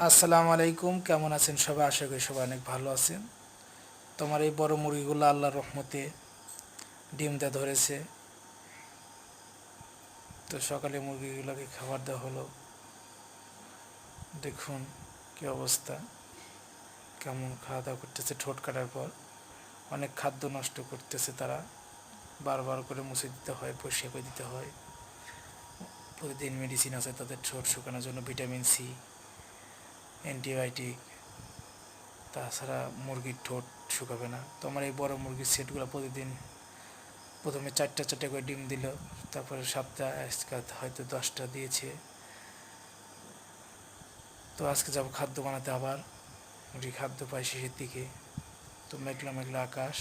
আসসালামু আলাইকুম, কেমন আছেন সবাই? আশা করি সবাই অনেক ভালো আছেন। তোমার এই বড় মুরগিগুলো আল্লাহর রহমতে ডিম দেওয়া ধরেছে। তো সকালে মুরগিগুলোকে খাবার দেওয়া হলো। দেখুন কি অবস্থা, কেমন খাওয়া দাওয়া করতেছে। ঠোঁট কাটার পর অনেক খাদ্য নষ্ট করতেছে তারা। বারবার করে মুছে দিতে হয়, পরিষ্কার করে দিতে হয়। প্রতিদিন মেডিসিন আছে তাদের ঠোঁট শুকানোর জন্য, ভিটামিন সি, অ্যান্টিবায়োটিক। তাছাড়া মুরগির ঠোঁট শুকাবে না। তো আমার এই বড় মুরগির সেটগুলো প্রতিদিন প্রথমে চারটা চারটা করে ডিম দিল, তারপরে সাতটা, আজকে হয়তো 10টা দিয়েছে। তো আজকে যাব খাদ্য বানাতে আবার। মুরগি খাদ্য পাই শেষের দিকে। তো মেঘলা মেঘলা আকাশ।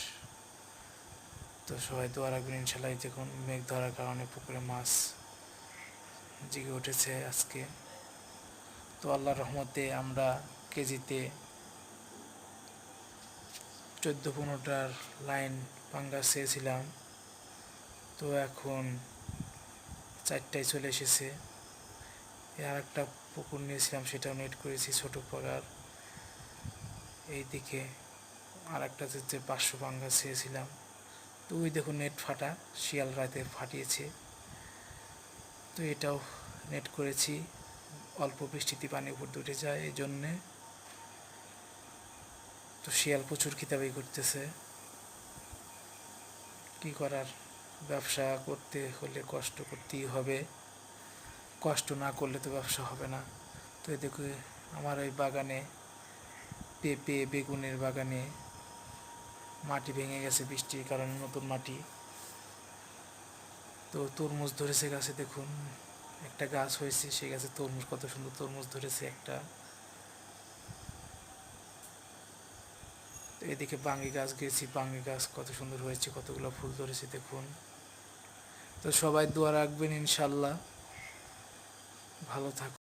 তো সবাই দোয়া রাখবেন ইনশাল্লাহ। দেখুন মেঘ ধরার কারণে পুকুরে মাছ জেগে উঠেছে আজকে। তো আল্লাহর রহমতে আমরা কেজিতে 14-15টার লাইন পাঙ্গাস চেয়েছিলাম, তো এখন 4টায় চলে এসেছে। আর একটা পুকুর নিয়েছিলাম, সেটাও নেট করেছি, ছোট পাগার। এইদিকে আর একটা যে 500 পাঙ্গাস চেয়েছিলাম, তো ওই দেখুন নেট ফাটা, শিয়াল রাতে ফাটিয়েছে। তো এটাও নেট করেছি, অল্প বৃষ্টিতে পানি উপর উঠে যায় এই জন্যে। তো শিয়াল প্রচুর খিতাবাই করতেছে। কি করার, ব্যবসা করতে হলে কষ্ট করতেই হবে। কষ্ট না করলে তো ব্যবসা হবে না। তো এদিকে আমার ওই বাগানে পেঁপে, বেগুনের বাগানে মাটি ভেঙে গেছে বৃষ্টির কারণে, নতুন মাটি। তো তরমুজ ধরেছে গাছে, দেখুন একটা গাছ হয়েছে, সেই গাছে তরমুজ, কত সুন্দর তরমুজ ধরেছে একটা। তো এদিকে বাঙ্গি গাছ গেছি, বাঙ্গি গাছ কত সুন্দর হয়েছে, কতগুলো ফুল ধরেছে দেখুন। তো সবাই দোয়া রাখবেন ইনশাল্লাহ। ভালো থাকুন।